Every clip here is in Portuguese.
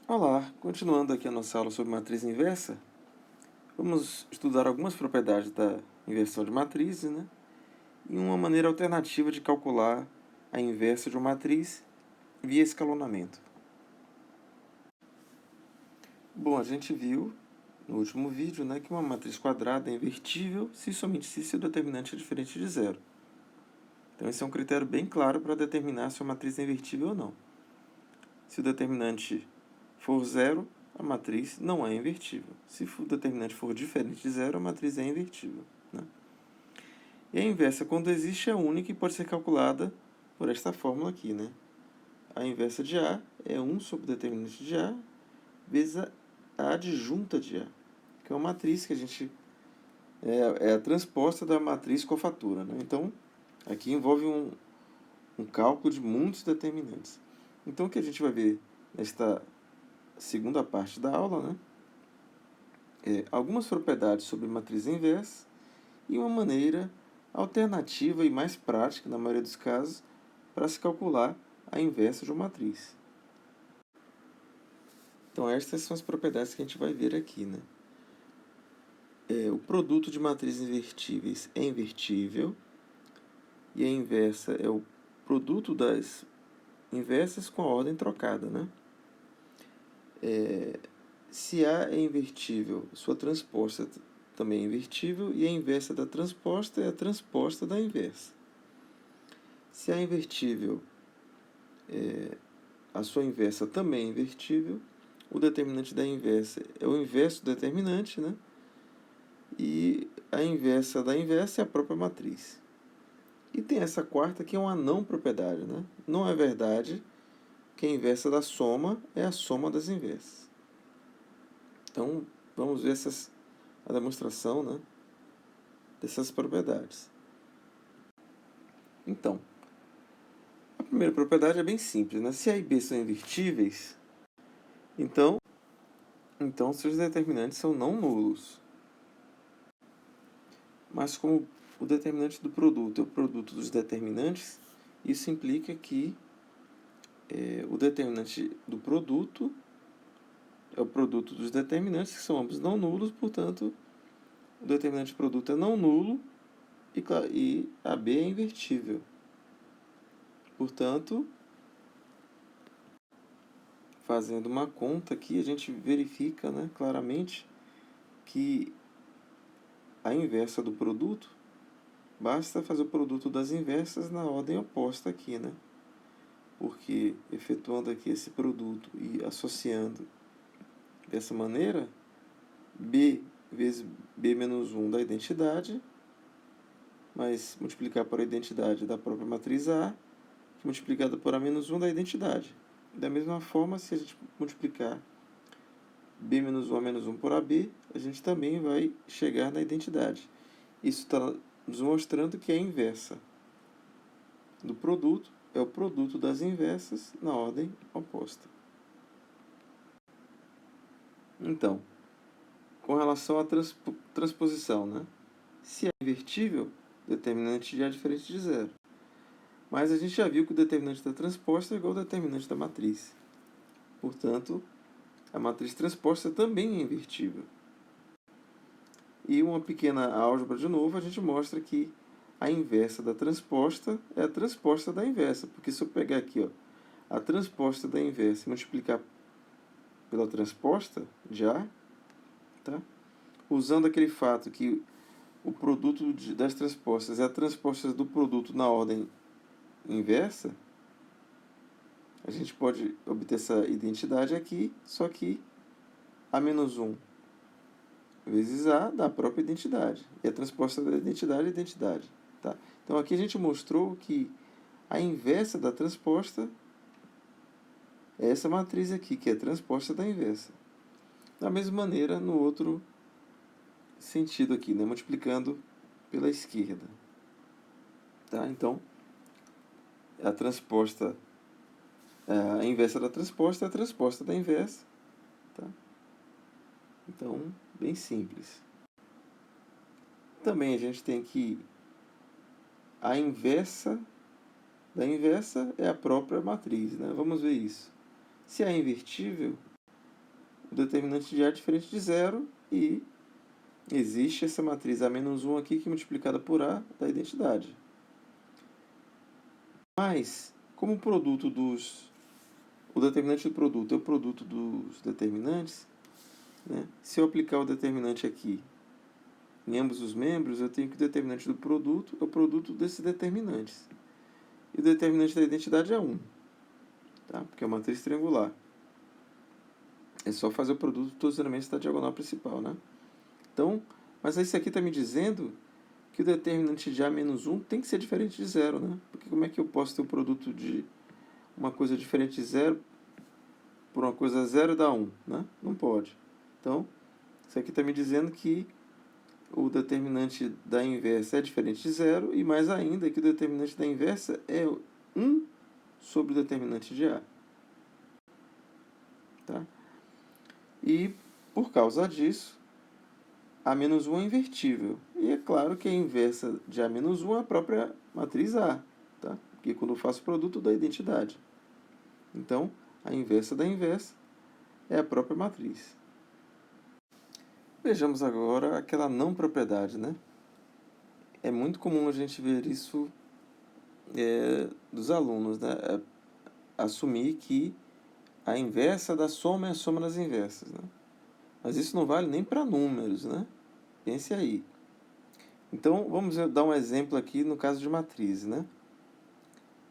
Olá, continuando aqui a nossa aula sobre matriz inversa, vamos estudar algumas propriedades da inversão de matrizes, né? E uma maneira alternativa de calcular a inversa de uma matriz via escalonamento. Bom, a gente viu no último vídeo, né, que uma matriz quadrada é invertível se somente se seu determinante é diferente de zero. Então esse é um critério bem claro para determinar se a matriz é invertível ou não. Se o determinante for zero, a matriz não é invertível. Se o determinante for diferente de zero, a matriz é invertível, né? E a inversa, quando existe, é única e pode ser calculada por esta fórmula aqui, né? A inversa de A é 1 sobre o determinante de A vezes a adjunta de A, que é uma matriz que a gente é a transposta da matriz cofatora, né? Então, aqui envolve um cálculo de muitos determinantes. Então, o que a gente vai ver nesta segunda parte da aula, né, algumas propriedades sobre matriz inversa e uma maneira alternativa e mais prática, na maioria dos casos, para se calcular a inversa de uma matriz. Então, estas são as propriedades que a gente vai ver aqui, né? O produto de matrizes invertíveis é invertível e a inversa é o produto das inversas com a ordem trocada, né? Se A é invertível, sua transposta também é invertível e a inversa da transposta é a transposta da inversa. Se A é invertível, a sua inversa também é invertível, o determinante da inversa é o inverso do determinante, né? E a inversa da inversa é a própria matriz. E tem essa quarta que é uma não propriedade, né? Não é verdade que a inversa da soma é a soma das inversas. Então, vamos ver a demonstração, né, dessas propriedades. Então, a primeira propriedade é bem simples, né? Se A e B são invertíveis, então seus determinantes são não nulos. Mas como o determinante do produto é o produto dos determinantes, isso implica que o determinante do produto é o produto dos determinantes, que são ambos não nulos, portanto, o determinante do produto é não nulo e a B é invertível. Portanto, fazendo uma conta aqui, a gente verifica, né, claramente que a inversa do produto, basta fazer o produto das inversas na ordem oposta aqui, né? Porque efetuando aqui esse produto e associando dessa maneira, B vezes B menos 1 da identidade, mas multiplicar por a identidade da própria matriz A, multiplicada por A menos 1 da identidade. Da mesma forma, se a gente multiplicar B menos 1 A menos 1 por AB, a gente também vai chegar na identidade. Isso está nos mostrando que a inversa do produto é o produto das inversas na ordem oposta. Então, com relação à transposição, né? Se é invertível, o determinante já é diferente de zero. Mas a gente já viu que o determinante da transposta é igual ao determinante da matriz. Portanto, a matriz transposta também é invertível. E uma pequena álgebra de novo, a gente mostra que a inversa da transposta é a transposta da inversa. Porque se eu pegar aqui, ó, a transposta da inversa e multiplicar pela transposta de A, tá? Usando aquele fato que o produto das transpostas é a transposta do produto na ordem inversa, a gente pode obter essa identidade aqui, só que A menos 1 vezes A dá a própria identidade. E a transposta da identidade é identidade. Tá? Então aqui a gente mostrou que a inversa da transposta é essa matriz aqui, que é a transposta da inversa. Da mesma maneira, no outro sentido aqui, né? Multiplicando pela esquerda. Tá? Então, a transposta, a inversa da transposta é a transposta da inversa. Tá? Então, bem simples. Também a gente tem que a inversa da inversa é a própria matriz, né? Vamos ver isso. Se A é invertível, o determinante de A é diferente de zero e existe essa matriz A-1 aqui que multiplicada por A dá identidade. Mas, como o determinante do produto é o produto dos determinantes, né? Se eu aplicar o determinante aqui em ambos os membros, eu tenho que o determinante do produto é o produto desses determinantes. E o determinante da identidade é 1, tá? Porque é uma matriz triangular. É só fazer o produto de todos os elementos da diagonal principal, né? Então, mas isso aqui está me dizendo que o determinante de A-1 tem que ser diferente de zero, né? Porque como é que eu posso ter o produto de uma coisa diferente de zero por uma coisa zero dá 1, né? Não pode. Então, isso aqui está me dizendo que o determinante da inversa é diferente de zero e mais ainda que o determinante da inversa é 1 sobre o determinante de A. Tá? E, por causa disso, A-1 é invertível. E é claro que a inversa de A-1 é a própria matriz A. Tá? Porque quando eu faço o produto da identidade. Então, a inversa da inversa é a própria matriz. Vejamos agora aquela não propriedade, né? É muito comum a gente ver isso dos alunos, né? Assumir que a inversa da soma é a soma das inversas, né? Mas isso não vale nem para números, né? Pense aí. Então, vamos dar um exemplo aqui no caso de matriz, né?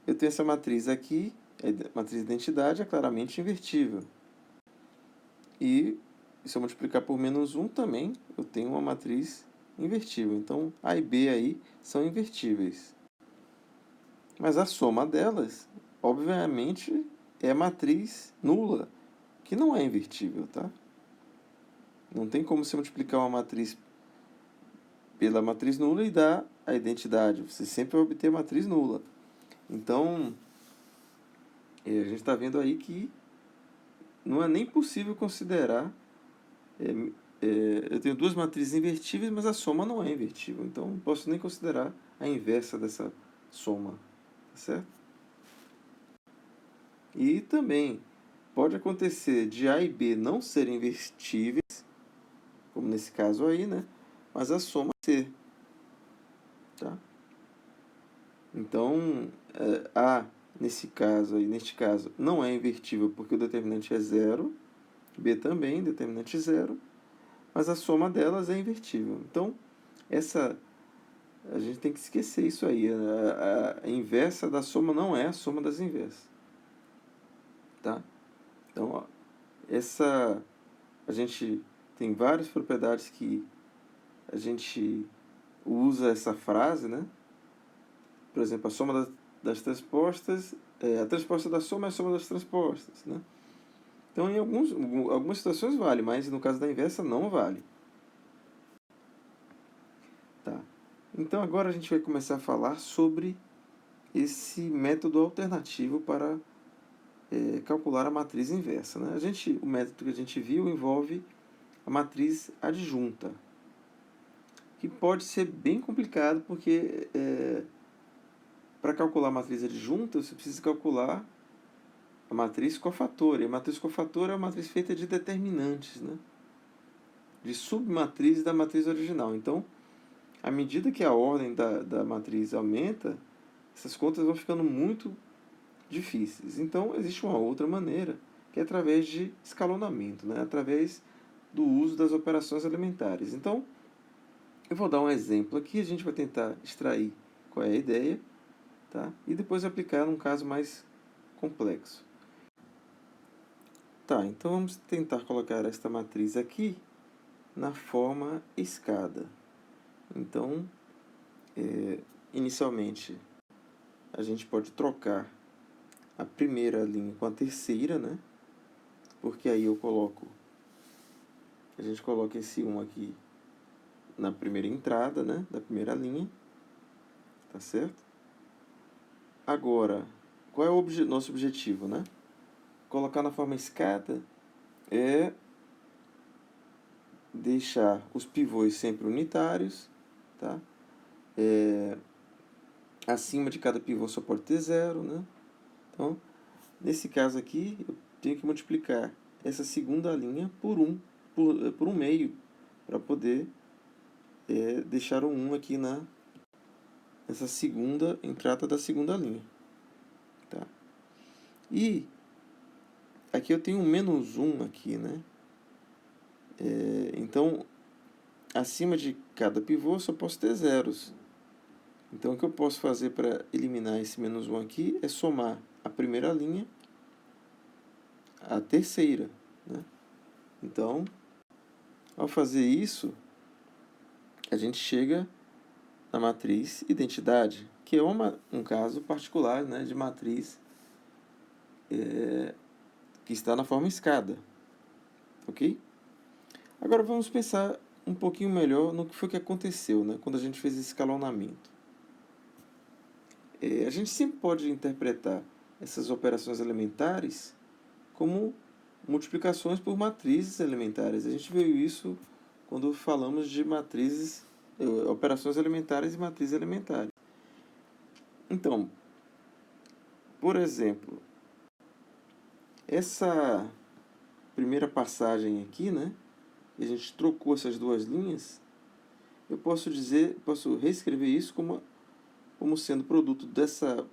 Eu tenho essa matriz aqui, a matriz de identidade é claramente invertível. E se eu multiplicar por -1 também, eu tenho uma matriz invertível. Então, A e B aí são invertíveis. Mas a soma delas, obviamente, é a matriz nula, que não é invertível, tá? Não tem como você multiplicar uma matriz pela matriz nula e dar a identidade. Você sempre vai obter a matriz nula. Então, a gente está vendo aí que não é nem possível considerar. Eu tenho duas matrizes invertíveis, mas a soma não é invertível. Então, não posso nem considerar a inversa dessa soma. Tá certo? E também pode acontecer de A e B não serem invertíveis, como nesse caso aí, né? Mas a soma ser. Tá? Então, A, nesse caso aí, neste caso, não é invertível porque o determinante é zero, B também, determinante zero, mas a soma delas é invertível. Então, a gente tem que esquecer isso aí. A inversa da soma não é a soma das inversas. Tá? Então, ó, a gente tem várias propriedades que a gente usa essa frase, né? Por exemplo, a soma das transpostas, a transposta da soma é a soma das transpostas, né? Então, em algumas situações vale, mas no caso da inversa não vale. Tá. Então, agora a gente vai começar a falar sobre esse método alternativo para calcular a matriz inversa, né? O método que a gente viu envolve a matriz adjunta, que pode ser bem complicado porque para calcular a matriz adjunta você precisa calcular a matriz cofatora. E a matriz cofatora é uma matriz feita de determinantes, né? De submatrizes da matriz original. Então, à medida que a ordem da matriz aumenta, essas contas vão ficando muito difíceis. Então, existe uma outra maneira, que é através de escalonamento, né? Através do uso das operações elementares. Então, eu vou dar um exemplo aqui, a gente vai tentar extrair qual é a ideia, tá? E depois aplicar num caso mais complexo. Tá, então vamos tentar colocar esta matriz aqui na forma escada. Então, inicialmente, a gente pode trocar a primeira linha com a terceira, né? Porque aí a gente coloca esse 1 aqui na primeira entrada, né? Da primeira linha, tá certo? Agora, qual é o nosso objetivo, né? Colocar na forma escada é deixar os pivôs sempre unitários, tá? Acima de cada pivô só pode ter zero, né? Então, nesse caso aqui, eu tenho que multiplicar essa segunda linha por um meio, para poder deixar o 1 aqui nessa segunda entrada da segunda linha. Tá? E aqui eu tenho um menos 1 aqui, né? Então, acima de cada pivô eu só posso ter zeros. Então, o que eu posso fazer para eliminar esse menos 1 aqui é somar a primeira linha à terceira, né? Então, ao fazer isso, a gente chega na matriz identidade, que é um caso particular, né, de matriz que está na forma escada. Ok? Agora vamos pensar um pouquinho melhor no que foi que aconteceu, né, quando a gente fez esse escalonamento. A gente sempre pode interpretar essas operações elementares como multiplicações por matrizes elementares. A gente viu isso quando falamos de matrizes, operações elementares e matrizes elementares. Então, por exemplo, essa primeira passagem aqui, né, a gente trocou essas duas linhas, eu posso reescrever isso como sendo produto dessa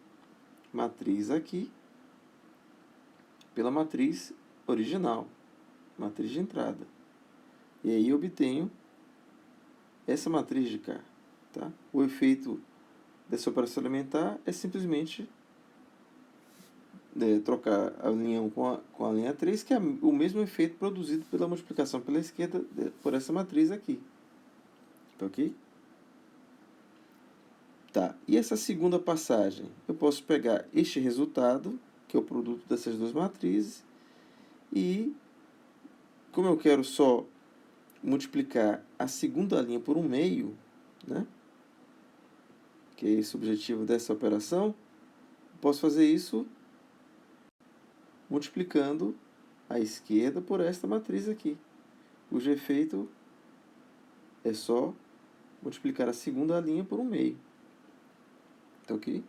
matriz aqui pela matriz original, matriz de entrada. E aí eu obtenho essa matriz de cá. Tá? O efeito dessa operação elementar é simplesmente trocar a linha 1 com a linha 3, que é o mesmo efeito produzido pela multiplicação pela esquerda por essa matriz aqui. Ok? Tá. E essa segunda passagem? Eu posso pegar este resultado, que é o produto dessas duas matrizes, e como eu quero só multiplicar a segunda linha por um meio, né, que é esse o objetivo dessa operação, posso fazer isso multiplicando a esquerda por esta matriz aqui, cujo efeito é só multiplicar a segunda linha por um meio. Tá ok?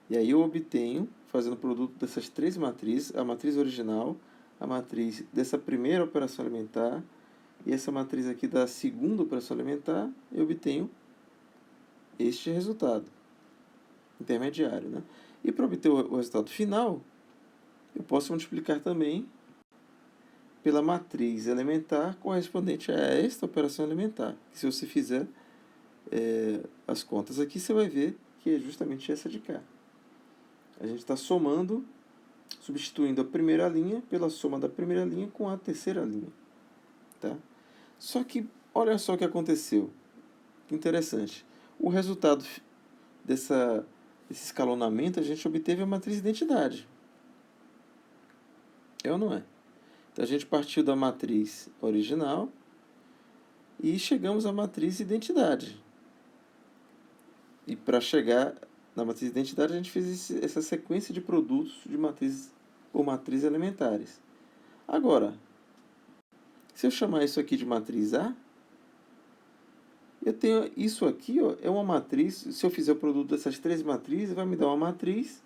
E aí eu obtenho, fazendo o produto dessas três matrizes, a matriz original, a matriz dessa primeira operação elementar e essa matriz aqui da segunda operação elementar, eu obtenho este resultado intermediário, né? E para obter o resultado final, eu posso multiplicar também pela matriz elementar correspondente a esta operação elementar. Que se você fizer as contas aqui, você vai ver que é justamente essa de cá. A gente está somando, substituindo a primeira linha pela soma da primeira linha com a terceira linha. Tá? Só que, olha só o que aconteceu. Que interessante. O resultado desse escalonamento, a gente obteve a matriz de identidade. É ou não é? Então, a gente partiu da matriz original e chegamos à matriz identidade. E para chegar na matriz de identidade, a gente fez essa sequência de produtos de matrizes ou matrizes elementares. Agora, se eu chamar isso aqui de matriz A, eu tenho isso aqui, ó, é uma matriz. Se eu fizer o produto dessas três matrizes, vai me dar uma matriz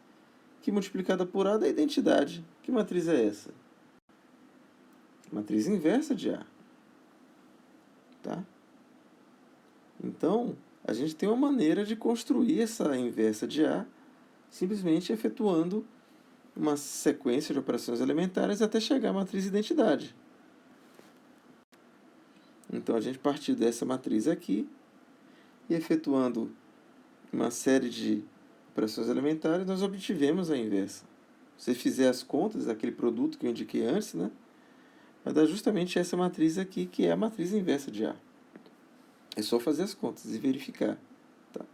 que multiplicada por A dá identidade. Que matriz é essa? Matriz inversa de A. Tá? Então, a gente tem uma maneira de construir essa inversa de A simplesmente efetuando uma sequência de operações elementares até chegar à matriz identidade. Então, a gente partiu dessa matriz aqui e efetuando uma série de operações elementares, nós obtivemos a inversa. Se você fizer as contas daquele produto que eu indiquei antes, né, vai dar justamente essa matriz aqui, que é a matriz inversa de A. É só fazer as contas e verificar. Tá?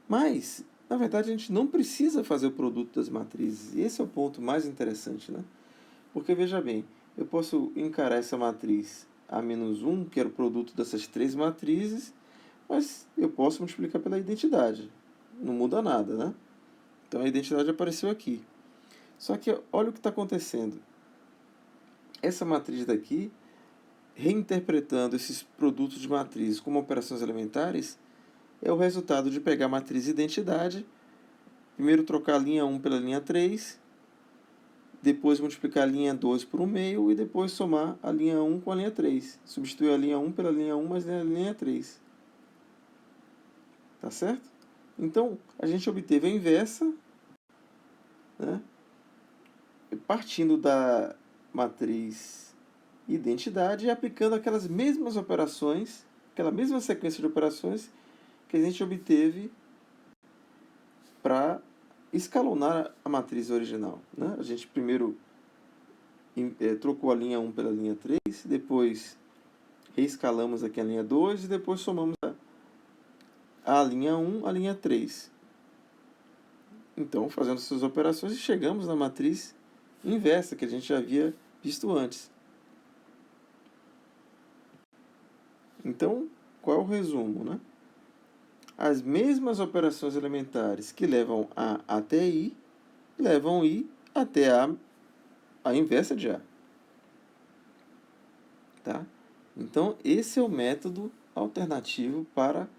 Mas, na verdade, a gente não precisa fazer o produto das matrizes. E esse é o ponto mais interessante, né? Porque, veja bem, eu posso encarar essa matriz A-1, que era o produto dessas três matrizes, mas eu posso multiplicar pela identidade. Não muda nada, né? Então, a identidade apareceu aqui. Só que olha o que está acontecendo. Essa matriz daqui, reinterpretando esses produtos de matrizes como operações elementares, é o resultado de pegar a matriz identidade primeiro trocar a linha 1 pela linha 3, depois multiplicar a linha 2 por 1 meio e depois somar a linha 1 com a linha 3. Substituir a linha 1 pela linha 1 mais a linha 3. Tá certo? Então, a gente obteve a inversa, né, partindo da matriz identidade e aplicando aquelas mesmas operações, aquela mesma sequência de operações que a gente obteve para escalonar a matriz original, né? A gente primeiro trocou a linha 1 pela linha 3, depois reescalamos aqui a linha 2 e depois somamos a linha 1 à linha 3. Então, fazendo essas operações, chegamos na matriz inversa que a gente já havia visto antes. Então, qual é o resumo, né? As mesmas operações elementares que levam A até I, levam I até a inversa de A. Tá? Então, esse é o método alternativo para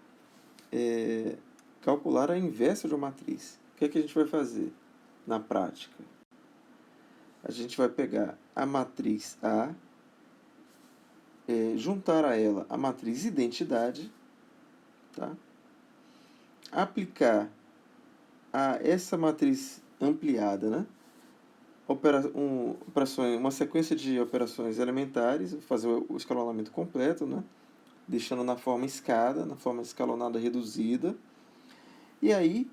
calcular a inversa de uma matriz. O que é que a gente vai fazer na prática? A gente vai pegar a matriz A, juntar a ela a matriz identidade, tá? Aplicar a essa matriz ampliada, né, uma sequência de operações elementares, fazer o escalonamento completo, né, deixando na forma escada, na forma escalonada reduzida. E aí,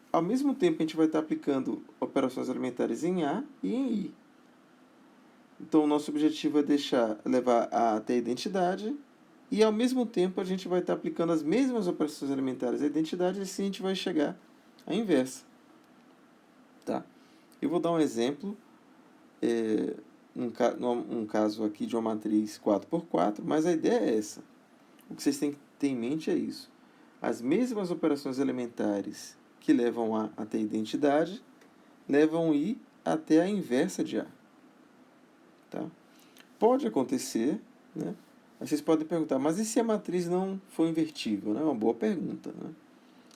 ao mesmo tempo, a gente vai estar aplicando operações elementares em A e em I. Então, o nosso objetivo é levar A até a identidade, e ao mesmo tempo a gente vai estar aplicando as mesmas operações elementares à identidade, e assim a gente vai chegar à inversa. Tá? Eu vou dar um exemplo, um caso aqui de uma matriz 4x4, mas a ideia é essa. O que vocês têm que ter em mente é isso. As mesmas operações elementares que levam A até a identidade, levam I até a inversa de A. Tá? Pode acontecer, né? Vocês podem perguntar, mas e se a matriz não for invertível? É uma boa pergunta. Né?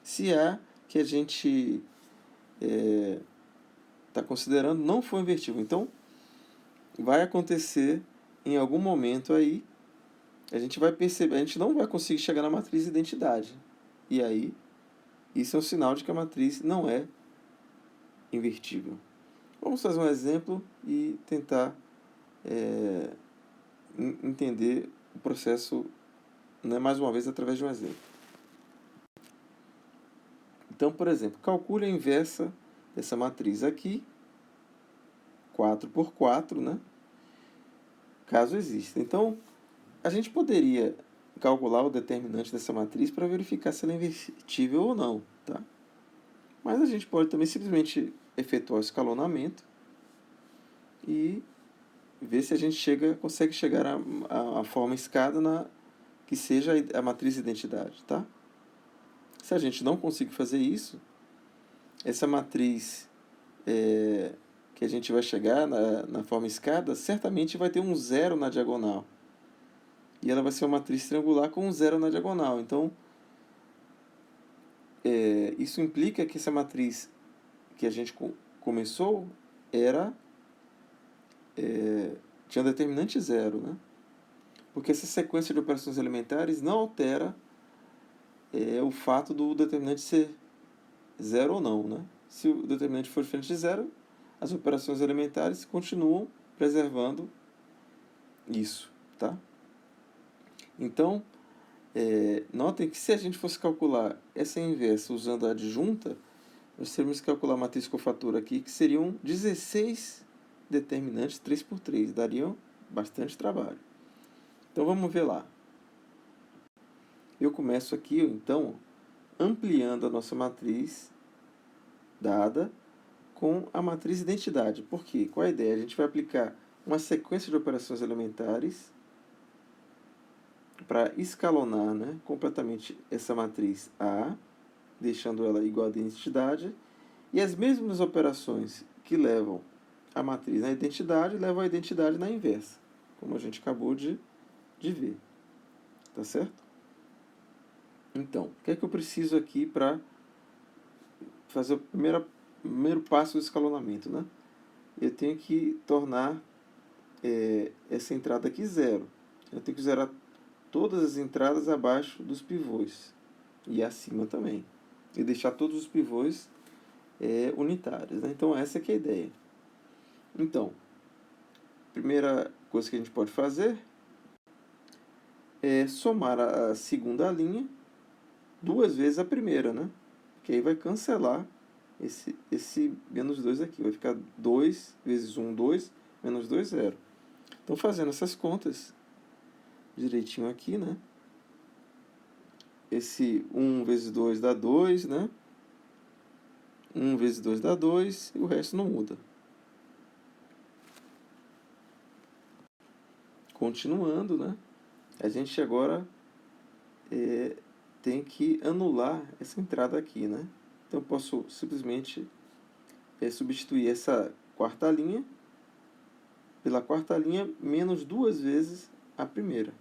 Se A que a gente está considerando não for invertível, então vai acontecer em algum momento aí, a gente vai perceber, a gente não vai conseguir chegar na matriz identidade. E aí, isso é um sinal de que a matriz não é invertível. Vamos fazer um exemplo e tentar entender o processo, né, mais uma vez através de um exemplo. Então, por exemplo, calcule a inversa dessa matriz aqui, 4x4, né, caso exista. Então, a gente poderia calcular o determinante dessa matriz para verificar se ela é invertível ou não. Tá? Mas a gente pode também simplesmente efetuar o escalonamento e ver se a gente consegue chegar à forma escada que seja a matriz identidade. Tá? Se a gente não conseguir fazer isso, essa matriz que a gente vai chegar na forma escada, certamente vai ter um zero na diagonal. E ela vai ser uma matriz triangular com um zero na diagonal. Então, isso implica que essa matriz que a gente começou tinha um determinante zero, né? Porque essa sequência de operações elementares não altera o fato do determinante ser zero ou não, né? Se o determinante for diferente de zero, as operações elementares continuam preservando isso, tá? Então, notem que se a gente fosse calcular essa inversa usando a adjunta, nós teríamos que calcular a matriz cofatora aqui, que seriam 16 determinantes 3x3, dariam bastante trabalho. Então vamos ver lá. Eu começo aqui, então, ampliando a nossa matriz dada com a matriz identidade. Por quê? Qual a ideia? A gente vai aplicar uma sequência de operações elementares para escalonar, né, completamente essa matriz A, deixando ela igual à identidade, e as mesmas operações que levam a matriz na identidade levam a identidade na inversa, como a gente acabou de ver. Tá certo? Então, o que é que eu preciso aqui para fazer a primeira primeiro passo do escalonamento, né? Eu tenho que tornar essa entrada aqui zero. Eu tenho que zerar todas as entradas abaixo dos pivôs e acima também. E deixar todos os pivôs unitários, né? Então essa que é a ideia. Então, primeira coisa que a gente pode fazer é somar a segunda linha duas vezes a primeira, né? Que aí vai cancelar esse menos 2 aqui. Vai ficar 2 vezes 1, 2, menos 2, 0. Então, fazendo essas contas direitinho aqui, né? Esse 1 vezes 2 dá 2, né? 1 vezes 2 dá 2 e o resto não muda. Continuando, né? A gente agora tem que anular essa entrada aqui, né? Então, eu posso simplesmente substituir essa quarta linha pela quarta linha menos duas vezes a primeira.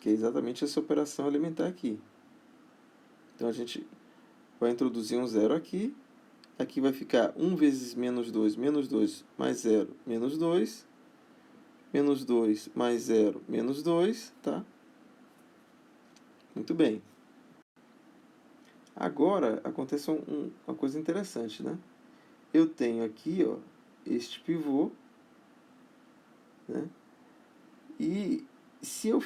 Que é exatamente essa operação elementar aqui. Então, a gente vai introduzir um zero aqui. Aqui vai ficar 1 vezes menos 2 mais 0, menos 2. Menos 2 mais 0, menos 2, tá? Muito bem. Agora, acontece uma coisa interessante, né? Eu tenho aqui, ó, este pivô, né? E se eu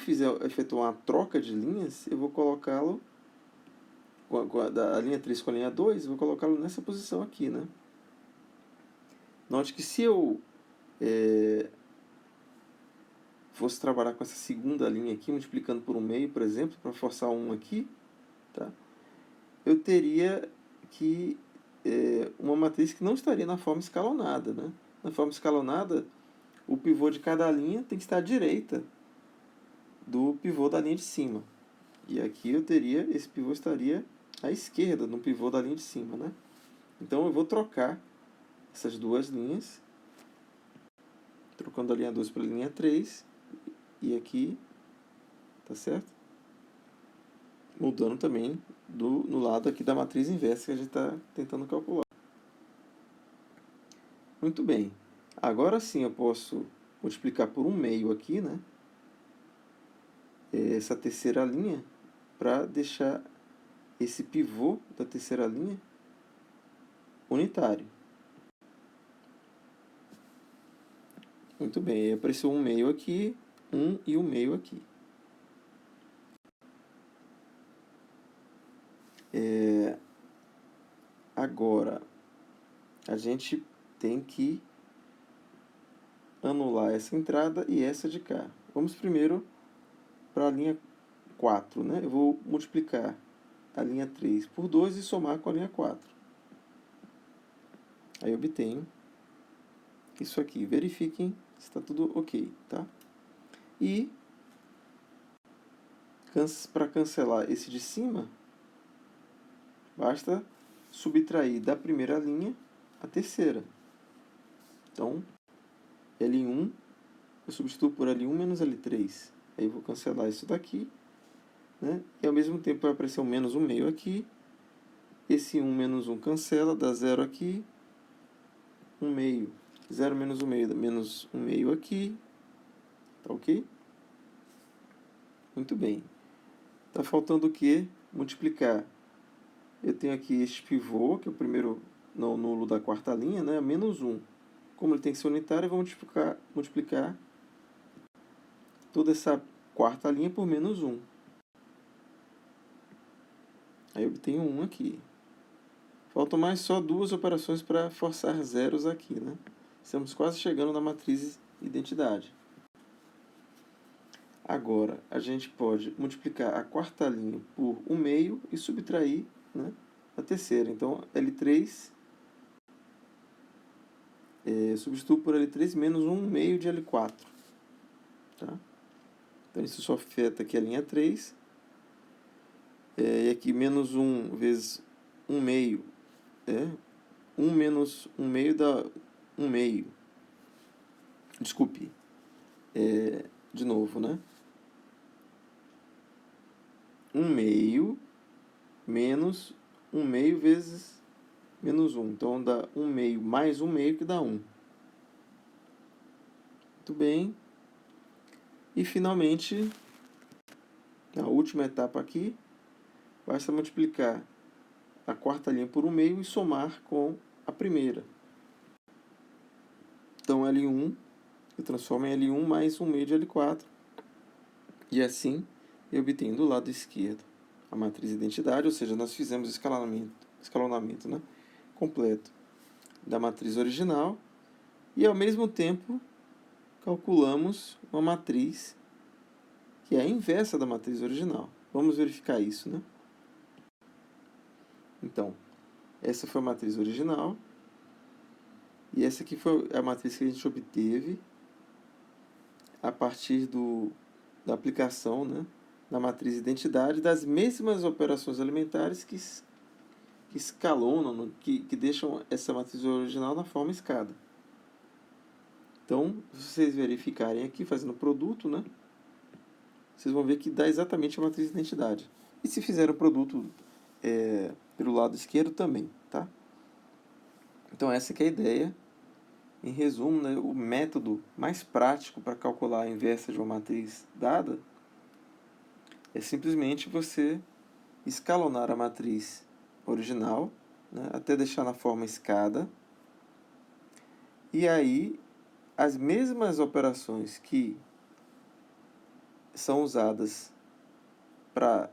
efetuar uma troca de linhas, eu vou colocá-lo, da linha 3 com a linha 2, eu vou colocá-lo nessa posição aqui, né? Note que se eu fosse trabalhar com essa segunda linha aqui, multiplicando por 1/2, por exemplo, para forçar 1 aqui, tá? Eu teria que uma matriz que não estaria na forma escalonada, né? Na forma escalonada, o pivô de cada linha tem que estar à direita do pivô da linha de cima. E aqui eu teria, esse pivô estaria à esquerda no pivô da linha de cima, né? Então eu vou trocar essas duas linhas, trocando a linha 2 pela linha 3, e aqui, tá certo? Mudando também no lado aqui da matriz inversa que a gente está tentando calcular. Muito bem. Agora sim eu posso multiplicar por 1/2 aqui, né? Essa terceira linha, para deixar esse pivô da terceira linha unitário. Muito bem, aí apareceu 1/2 aqui, 1 e 1/2 aqui. Agora, a gente tem que anular essa entrada e essa de cá. Vamos primeiro para a linha 4, né? Eu vou multiplicar a linha 3 por 2 e somar com a linha 4. Aí eu obtenho isso aqui. Verifiquem se está tudo ok, tá? E para cancelar esse de cima, basta subtrair da primeira linha a terceira. Então, L1 eu substituo por L1 menos L3. Aí eu vou cancelar isso daqui, né? E ao mesmo tempo vai aparecer um menos 1/2 aqui. Esse 1 menos 1 cancela, dá 0 aqui. 1/2. 0 menos 1/2 menos 1/2 aqui. Tá ok? Muito bem. Tá faltando o quê? Multiplicar. Eu tenho aqui este pivô, que é o primeiro não nulo da quarta linha, né? Menos 1. Como ele tem que ser unitário, eu vou multiplicar toda essa quarta linha por menos 1. Aí eu obtenho 1 aqui. Faltam mais só duas operações para forçar zeros aqui, né? Estamos quase chegando na matriz identidade. Agora, a gente pode multiplicar a quarta linha por 1/2 e subtrair, né, a terceira. Então, L3 substituo por L3 menos 1/2 de L4. Tá? Então, isso só afeta aqui a linha 3. E aqui, menos 1 vezes 1/2. 1 menos 1/2 dá 1/2. Desculpe. De novo, né? 1/2 menos 1/2 vezes menos 1. Então, dá 1 meio mais 1 meio que dá 1. Muito bem. E, finalmente, a última etapa aqui, basta multiplicar a quarta linha por 1 meio e somar com a primeira. Então, L1, eu transformo em L1 mais 1 meio de L4. E assim, eu obtenho do lado esquerdo a matriz identidade, ou seja, nós fizemos o escalonamento, né, completo da matriz original e, ao mesmo tempo, calculamos uma matriz que é a inversa da matriz original. Vamos verificar isso, né? Então, essa foi a matriz original e essa aqui foi a matriz que a gente obteve a partir da aplicação, né, da matriz identidade das mesmas operações elementares que escalonam, que deixam essa matriz original na forma escada. Então, se vocês verificarem aqui, fazendo o produto, né, vocês vão ver que dá exatamente a matriz de identidade. E se fizer o produto pelo lado esquerdo também, tá? Então, essa que é a ideia. Em resumo, né, o método mais prático para calcular a inversa de uma matriz dada é simplesmente você escalonar a matriz original, né, até deixar na forma escada. E aí, as mesmas operações que são usadas para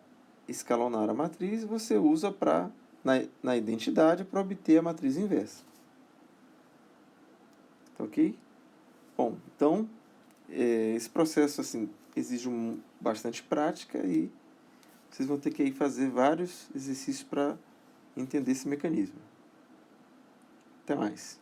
escalonar a matriz, você usa na identidade para obter a matriz inversa. Tá ok? Bom, então, esse processo assim, exige bastante prática e vocês vão ter que aí fazer vários exercícios para entender esse mecanismo. Até mais.